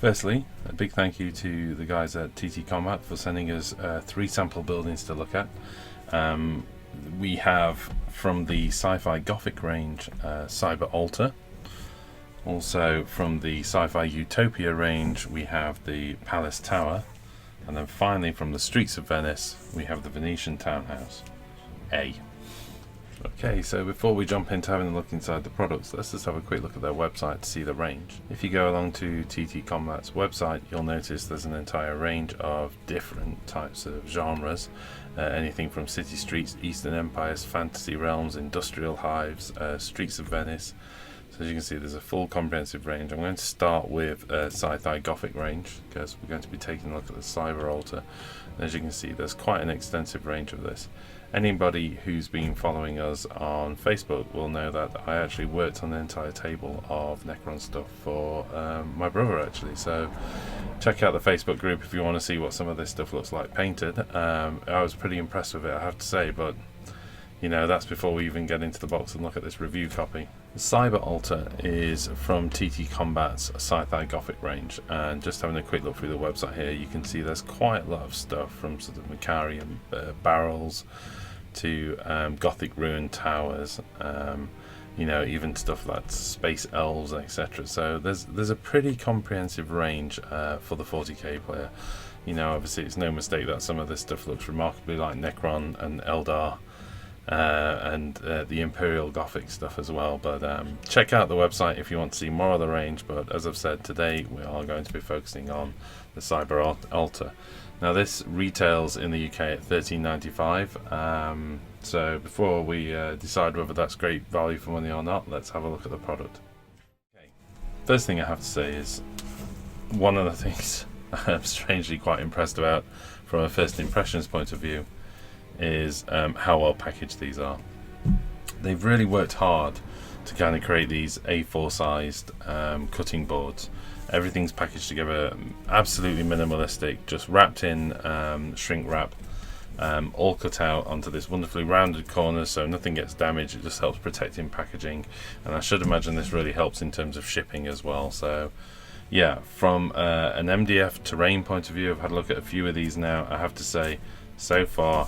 Firstly, a big thank you to the guys at TTCombat for sending us 3 sample buildings to look at. We have from the SyFi Gothic range Cyber Altar. Also from the SyFi Utopia range we have the Palace Tower. And then finally from the Streets of Venice we have the Venetian Townhouse A. Okay, so before we jump into having a look inside the products, let's just have a quick look at their website to see the range. If you go along to TTCombat's website, you'll notice there's an entire range of different types of genres. Anything from city streets, Eastern empires, fantasy realms, industrial hives, Streets of Venice. So as you can see, there's a full comprehensive range. I'm going to start with SyFi Gothic range because we're going to be taking a look at the Cyber Altar. And as you can see, there's quite an extensive range of this. Anybody who's been following us on Facebook will know that I actually worked on the entire table of Necron stuff for my brother actually. So check out the Facebook group if you want to see what some of this stuff looks like painted. I was pretty impressed with it, I have to say, but you know, that's before we even get into the box and look at this review copy. The Cyber Altar is from TTCombat's SyFi Gothic range, and just having a quick look through the website here, you can see there's quite a lot of stuff from sort of Macarian barrels to Gothic ruined towers, you know, even stuff like space elves, etc. So there's a pretty comprehensive range for the 40k player. You know, obviously it's no mistake that some of this stuff looks remarkably like Necron and Eldar. And the Imperial Gothic stuff as well, but check out the website if you want to see more of the range. But as I've said, today we are going to be focusing on the Cyber Altar. Now this retails in the UK at $13.95, so before we decide whether that's great value for money or not, let's have a look at the product. Okay. First thing I have to say is one of the things I'm strangely quite impressed about from a first impressions point of view is how well packaged these are. They've really worked hard to kind of create these A4 sized cutting boards. Everything's packaged together absolutely minimalistic, just wrapped in shrink wrap, all cut out onto this wonderfully rounded corner so nothing gets damaged. It just helps protect in packaging, and I should imagine this really helps in terms of shipping as well. So yeah, from an MDF terrain point of view, I've had a look at a few of these now. I have to say, so far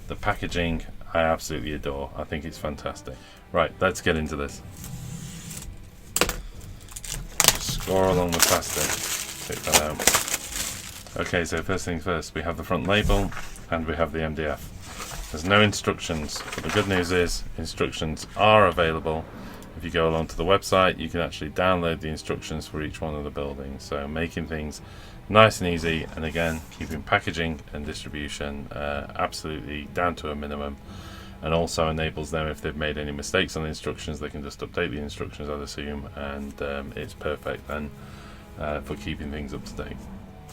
the packaging I absolutely adore. I think it's fantastic. Right, let's get into this. Score along the plastic. Check that out. Okay, so first things first, we have the front label and we have the MDF. There's no instructions, but the good news is instructions are available. If you go along to the website, you can actually download the instructions for each one of the buildings. So making things nice and easy, and again keeping packaging and distribution absolutely down to a minimum, and also enables them, if they've made any mistakes on the instructions, they can just update the instructions, I'd assume, and it's perfect then for keeping things up to date.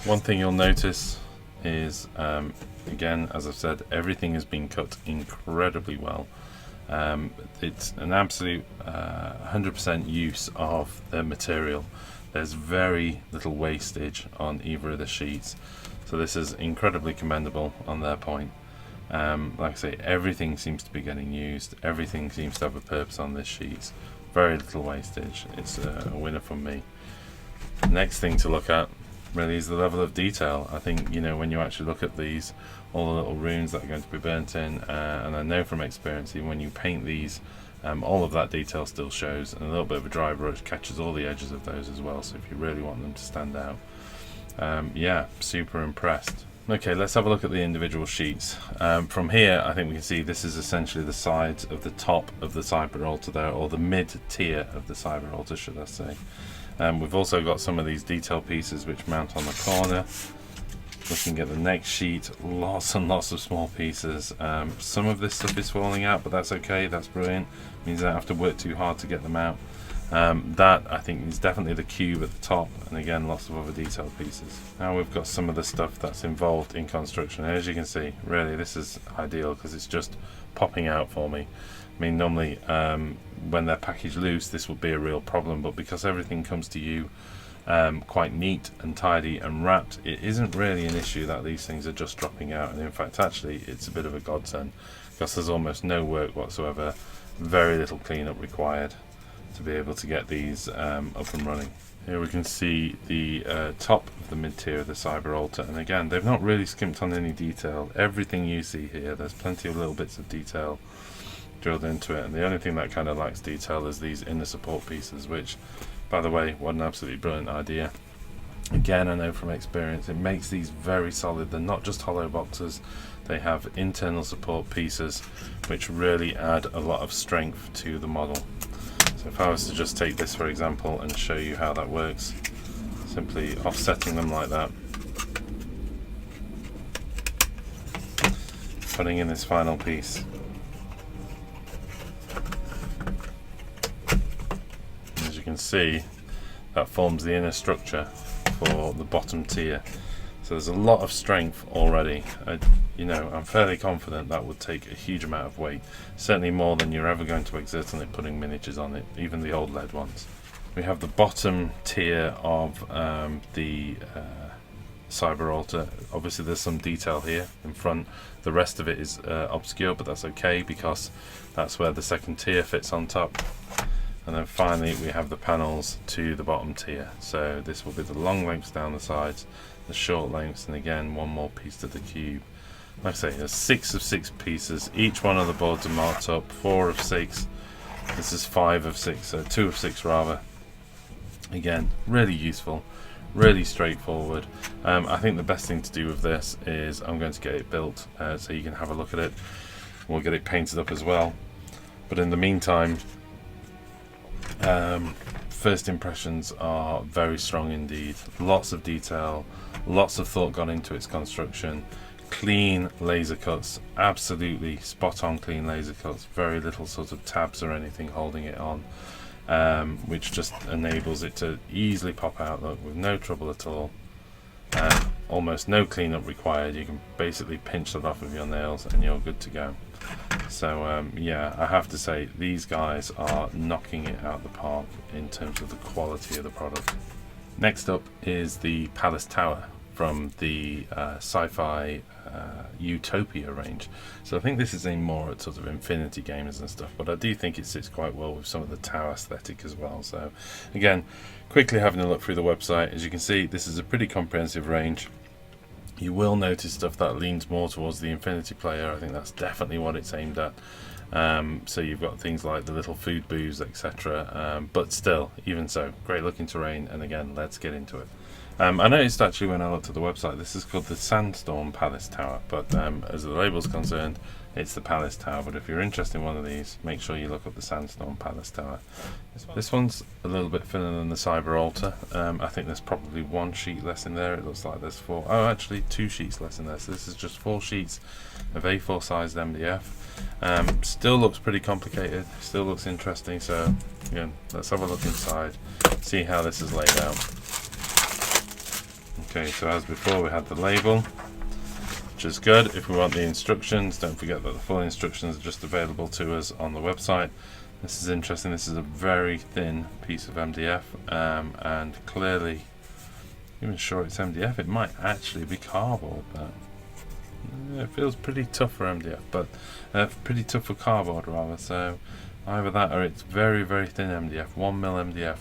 One thing you'll notice is again, as I've said, everything has been cut incredibly well. It's an absolute 100% use of the material. There's very little wastage on either of the sheets, so this is incredibly commendable on their point. Like I say, everything seems to be getting used, everything seems to have a purpose on this sheet. Very little wastage. It's a winner from me. Next thing to look at really is the level of detail. I think, you know, when you actually look at these, all the little runes that are going to be burnt in, and I know from experience, even when you paint these, all of that detail still shows, and a little bit of a dry brush catches all the edges of those as well, so if you really want them to stand out. Yeah, super impressed. Okay, let's have a look at the individual sheets. From here, I think we can see this is essentially the sides of the top of the Cyber Altar there, or the mid-tier of the Cyber Altar, should I say. We've also got some of these detail pieces which mount on the corner. Looking at the next sheet, lots and lots of small pieces. Some of this stuff is falling out, but that's okay, that's brilliant. Means I don't have to work too hard to get them out. That I think is definitely the cube at the top, and again lots of other detail pieces. Now we've got some of the stuff that's involved in construction, and as you can see, really this is ideal because it's just popping out for me. I mean, normally when they're packaged loose this would be a real problem, but because everything comes to you quite neat and tidy and wrapped, it isn't really an issue that these things are just dropping out, and in fact actually it's a bit of a godsend because there's almost no work whatsoever, very little cleanup required. to be able to get these up and running. Here we can see the top of the mid-tier of the Cyber Altar, and again, they've not really skimped on any detail. Everything you see here, there's plenty of little bits of detail drilled into it, and the only thing that kind of lacks detail is these inner support pieces, which, by the way, what an absolutely brilliant idea. Again, I know from experience, it makes these very solid. They're not just hollow boxes, they have internal support pieces which really add a lot of strength to the model. So if I was to just take this for example and show you how that works, simply offsetting them like that, putting in this final piece, as you can see, that forms the inner structure for the bottom tier. So there's a lot of strength already. I'm fairly confident that would take a huge amount of weight, certainly more than you're ever going to exert on it putting miniatures on it, even the old lead ones. We have the bottom tier of the Cyber Altar. Obviously there's some detail here in front. The rest of it is obscure, but that's okay because that's where the second tier fits on top. And then finally we have the panels to the bottom tier. So this will be the long lengths down the sides, the short lengths, and again one more piece to the cube. Like I say, there's 6 of 6 pieces. Each one of the boards are marked up. 4 of 6. This is 5 of 6, 2 of 6 rather. Again, really useful, really straightforward. I think the best thing to do with this is I'm going to get it built so you can have a look at it. We'll get it painted up as well. But in the meantime, first impressions are very strong indeed. Lots of detail, lots of thought gone into its construction. Clean laser cuts, absolutely spot on clean laser cuts, very little sort of tabs or anything holding it on, which just enables it to easily pop out, look, with no trouble at all. Almost no cleanup required. You can basically pinch that off with your nails and you're good to go. So yeah, I have to say these guys are knocking it out of the park in terms of the quality of the product. Next up is the Palace Tower from the SyFi Utopia range. So I think this is aimed more at sort of infinity gamers and stuff, but I do think it sits quite well with some of the tower aesthetic as well. So again, quickly having a look through the website, as you can see, this is a pretty comprehensive range. You will notice stuff that leans more towards the infinity player. I think that's definitely what it's aimed at. So you've got things like the little food booths, etc. But still, even so, great looking terrain. And again, let's get into it. I noticed actually when I looked at the website, this is called the Sandstorm Palace Tower, but as the label's concerned, it's the Palace Tower. But if you're interested in one of these, make sure you look up the Sandstorm Palace Tower. This one's a little bit thinner than the Cyber Altar. I think there's probably 1 sheet less in there. It looks like there's 4. Oh, actually 2 sheets less in there. So this is just 4 sheets of A4 sized MDF. Still looks pretty complicated. Still looks interesting. So again, let's have a look inside, see how this is laid out. Okay, so as before, we had the label, which is good. If we want the instructions, don't forget that the full instructions are just available to us on the website. This is interesting. This is a very thin piece of MDF, and clearly, even sure it's MDF, it might actually be cardboard, but it feels pretty tough for MDF, but pretty tough for cardboard rather. So either that or it's very, very thin MDF, 1mm MDF.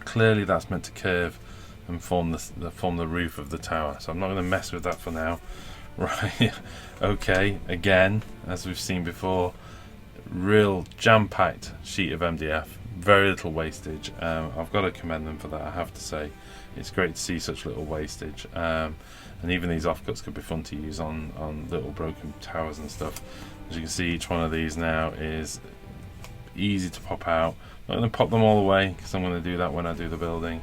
Clearly, that's meant to curve and form the roof of the tower. So I'm not going to mess with that for now. Right, okay, again, as we've seen before, real jam-packed sheet of MDF, very little wastage. I've got to commend them for that, I have to say. It's great to see such little wastage, and even these offcuts could be fun to use on little broken towers and stuff. As you can see, each one of these now is easy to pop out. I'm not going to pop them all away because I'm going to do that when I do the building.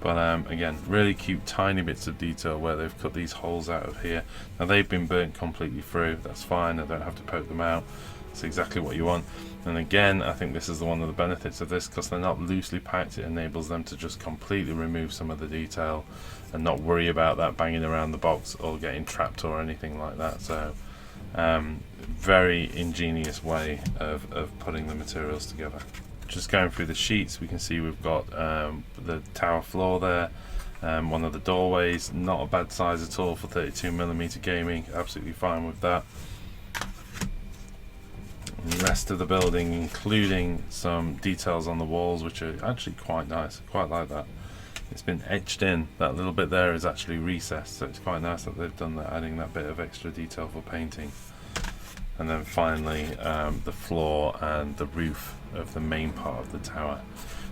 But again, really cute tiny bits of detail where they've cut these holes out of here. Now they've been burnt completely through, that's fine, I don't have to poke them out. That's exactly what you want. And again, I think this is one of the benefits of this, because they're not loosely packed. It enables them to just completely remove some of the detail and not worry about that banging around the box or getting trapped or anything like that. So very ingenious way of putting the materials together. Just going through the sheets, we can see we've got the tower floor there, one of the doorways, not a bad size at all for 32mm gaming, absolutely fine with that. rest of the building, including some details on the walls, which are actually quite nice. Quite like that. It's been etched in. That little bit there is actually recessed, so it's quite nice that they've done that, adding that bit of extra detail for painting. And then finally, the floor and the roof of the main part of the tower.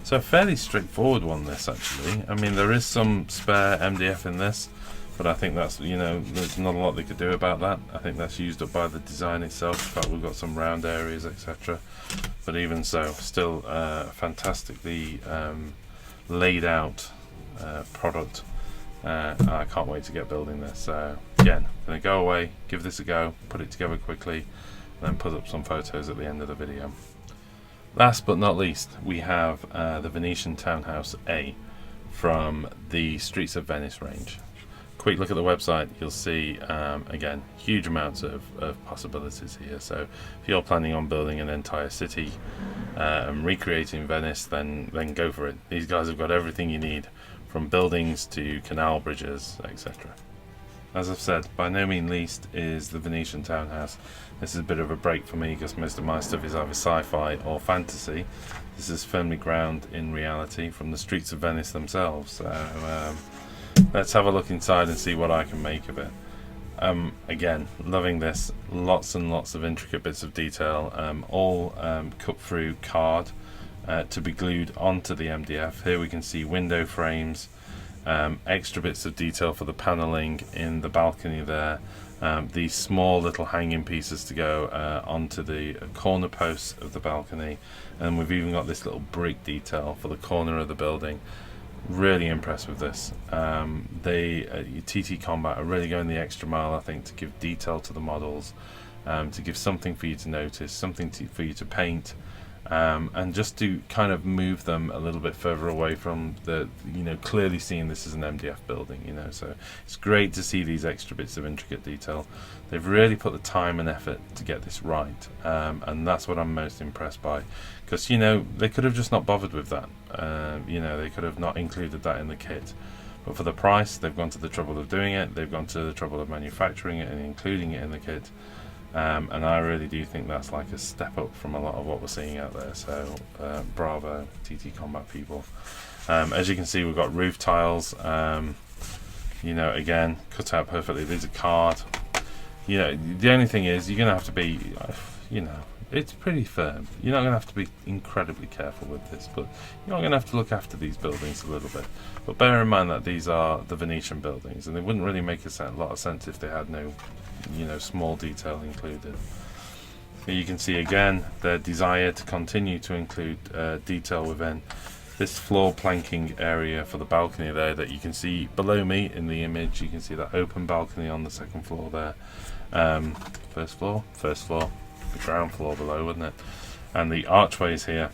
So a fairly straightforward one, this actually. I mean, there is some spare MDF in this, but I think that's, you know, there's not a lot they could do about that. I think that's used up by the design itself. In fact, we've got some round areas, etc. But even so, still fantastically laid out product. I can't wait to get building this. So again, I'm going to go away, give this a go, put it together quickly, and then put up some photos at the end of the video. Last but not least, we have the Venetian Townhouse A from the Streets of Venice range. Quick look at the website, you'll see again huge amounts of possibilities here. So if you're planning on building an entire city and recreating Venice, then go for it. These guys have got everything you need, from buildings to canal bridges, etc. As I've said, by no means least is the Venetian Townhouse. This is a bit of a break for me because most of my stuff is either sci-fi or fantasy. This is firmly grounded in reality from the Streets of Venice themselves. So let's have a look inside and see what I can make of it. Again, loving this. Lots and lots of intricate bits of detail, all cut through card to be glued onto the MDF. Here we can see window frames, extra bits of detail for the paneling in the balcony there, these small little hanging pieces to go onto the corner posts of the balcony, and we've even got this little brick detail for the corner of the building. Really impressed with this. TTCombat are really going the extra mile, I think, to give detail to the models, to give something for you to notice, something for you to paint, and just to kind of move them a little bit further away from the, you know, clearly seeing this as an MDF building, you know. So it's great to see these extra bits of intricate detail. They've really put the time and effort to get this right, and that's what I'm most impressed by, because, you know, they could have just not bothered with that. You know, they could have not included that in the kit, but for the price, they've gone to the trouble of doing it. They've gone to the trouble of manufacturing it and including it in the kit. And I really do think that's like a step up from a lot of what we're seeing out there. So bravo, TTCombat people. As you can see, we've got roof tiles, you know, again, cut out perfectly. These are card. You know, the only thing is you're gonna have to be, you know, it's pretty firm. You're not gonna have to be incredibly careful with this, but you're gonna have to look after these buildings a little bit. But bear in mind that these are the Venetian buildings, and they wouldn't really make a lot of sense if they had no, you know, small detail included. Here you can see again their desire to continue to include detail within this floor planking area for the balcony there that you can see below me in the image. You can see that open balcony on the second floor there. First floor, the ground floor below, wouldn't it? And the archways here.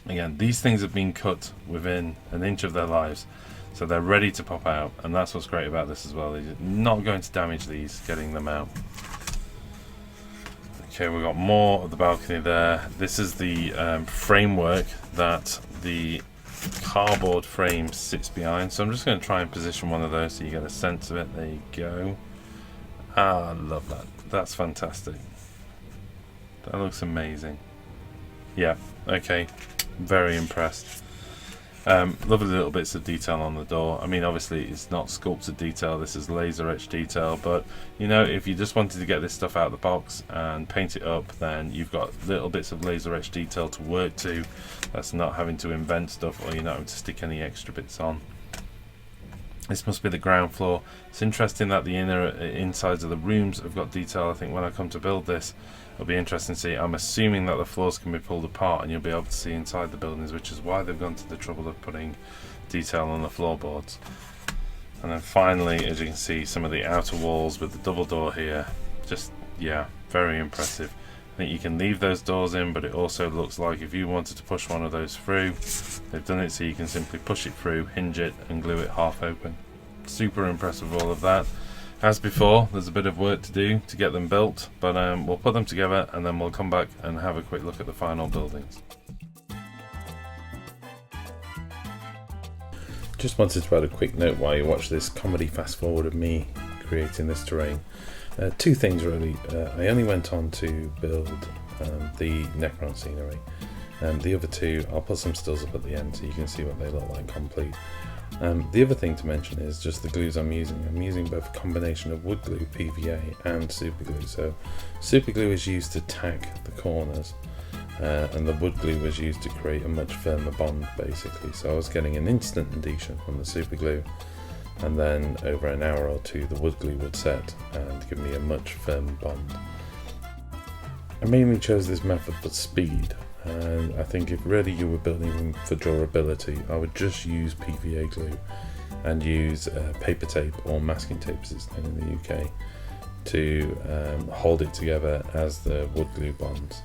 Again, these things have been cut within an inch of their lives, so they're ready to pop out, and that's what's great about this as well. They're not going to damage these getting them out. Okay, we've got more of the balcony there. This is the framework that the cardboard frame sits behind, so I'm just going to try and position one of those so you get a sense of it. There you go. Ah, I love that. That's fantastic. That looks amazing. Yeah, okay, very impressed. Lovely little bits of detail on the door. I mean, obviously it's not sculpted detail, this is laser etched detail, but you know, if you just wanted to get this stuff out of the box and paint it up, then you've got little bits of laser etched detail to work to. That's not having to invent stuff, or you're not having to stick any extra bits on. This must be the ground floor. It's interesting that the insides of the rooms have got detail. I think when I come to build this, it'll be interesting to see. I'm assuming that the floors can be pulled apart and you'll be able to see inside the buildings, which is why they've gone to the trouble of putting detail on the floorboards. And then finally, as you can see, some of the outer walls with the double door here. Just, yeah, very impressive. I think you can leave those doors in, but it also looks like if you wanted to push one of those through, they've done it so you can simply push it through, hinge it, and glue it half open. Super impressed with all of that. As before, there's a bit of work to do to get them built, but we'll put them together and then we'll come back and have a quick look at the final buildings. Just wanted to add a quick note while you watch this comedy fast forward of me creating this terrain. Two things really. I only went on to build the Necron scenery. The other two, I'll put some stills up at the end so you can see what they look like complete. The other thing to mention is just the glues I'm using. I'm using both a combination of wood glue, PVA, and super glue. So super glue is used to tack the corners, and the wood glue was used to create a much firmer bond, basically. So I was getting an instant adhesion from the super glue, and then over an hour or two the wood glue would set and give me a much firmer bond. I mainly chose this method for speed, and I think if really you were building them for durability, I would just use PVA glue and use paper tape, or masking tape as it's known in the UK, to hold it together as the wood glue bonds.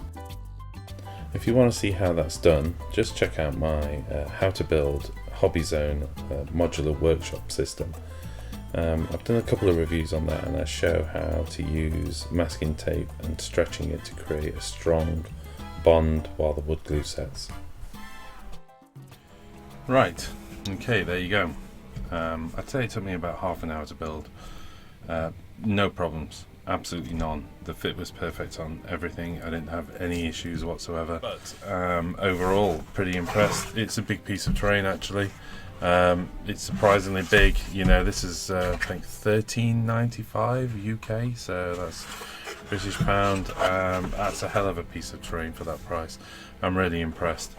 If you want to see how that's done, just check out my how to build Hobby Zone modular workshop system. I've done a couple of reviews on that, and I show how to use masking tape and stretching it to create a strong bond while the wood glue sets. Right, okay, there you go. I'd say it took me about half an hour to build. No problems, absolutely none. The fit was perfect on everything. I didn't have any issues whatsoever. But overall, pretty impressed. It's a big piece of terrain actually. It's surprisingly big. You know, this is I think £13.95 UK, so that's British pound. That's a hell of a piece of terrain for that price. I'm really impressed.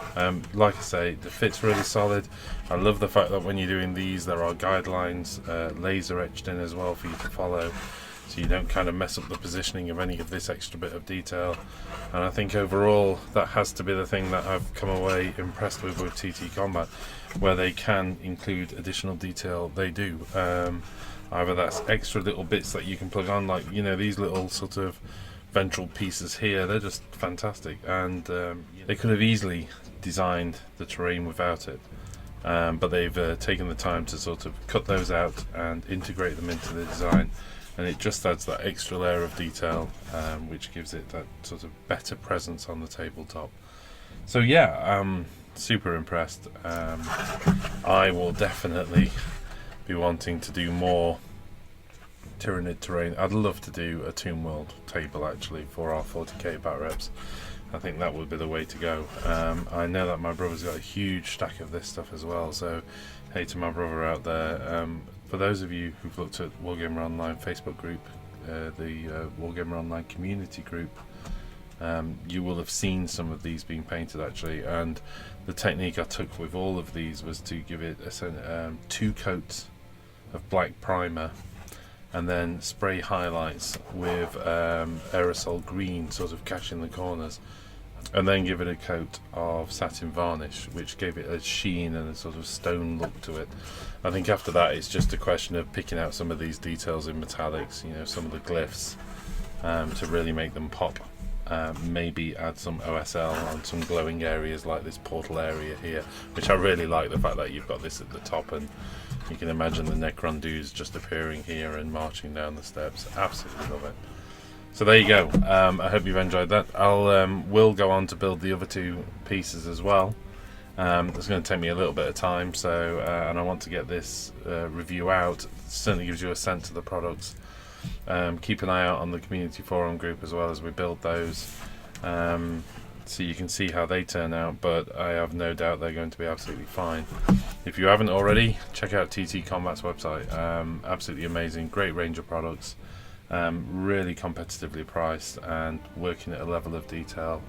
Like I say, the fit's really solid. I love the fact that when you're doing these, there are guidelines laser etched in as well for you to follow, so you don't kind of mess up the positioning of any of this extra bit of detail. And I think overall that has to be the thing that I've come away impressed with TTCombat, where they can include additional detail. They do. Either that's extra little bits that you can plug on, like, you know, these little sort of ventral pieces here, they're just fantastic, and they could have easily designed the terrain without it, but they've taken the time to sort of cut those out and integrate them into the design, and it just adds that extra layer of detail, which gives it that sort of better presence on the tabletop. So yeah, I'm super impressed. I will definitely be wanting to do more Tyranid terrain. I'd love to do a Tomb World table actually for our 40k bat reps. I think that would be the way to go. I know that my brother's got a huge stack of this stuff as well, so hey to my brother out there. For those of you who've looked at Wargammer Online Facebook group, the Wargammer Online community group, you will have seen some of these being painted actually, and the technique I took with all of these was to give it a 2 coats of black primer and then spray highlights with aerosol green, sort of catching the corners, and then give it a coat of satin varnish, which gave it a sheen and a sort of stone look to it. I think after that it's just a question of picking out some of these details in metallics, you know, some of the glyphs, to really make them pop. Maybe add some OSL on some glowing areas like this portal area here, which I really like the fact that you've got this at the top, and you can imagine the Necron dudes just appearing here and marching down the steps. Absolutely love it. So there you go. I hope you've enjoyed that. Will go on to build the other 2 pieces as well. It's going to take me a little bit of time, so and I want to get this review out. It certainly gives you a sense of the products. Keep an eye out on the community forum group as well as we build those, so you can see how they turn out, but I have no doubt they're going to be absolutely fine. If you haven't already, check out TTCombat's website. Absolutely amazing, great range of products, really competitively priced and working at a level of detail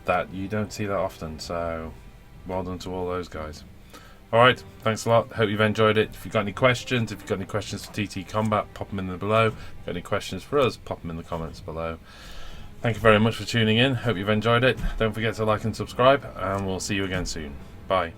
that you don't see that often, so well done to all those guys. Alright, thanks a lot. Hope you've enjoyed it. If you've got any questions, for TTCombat, pop them in the below. If you've got any questions for us, pop them in the comments below. Thank you very much for tuning in. Hope you've enjoyed it. Don't forget to like and subscribe, and we'll see you again soon. Bye.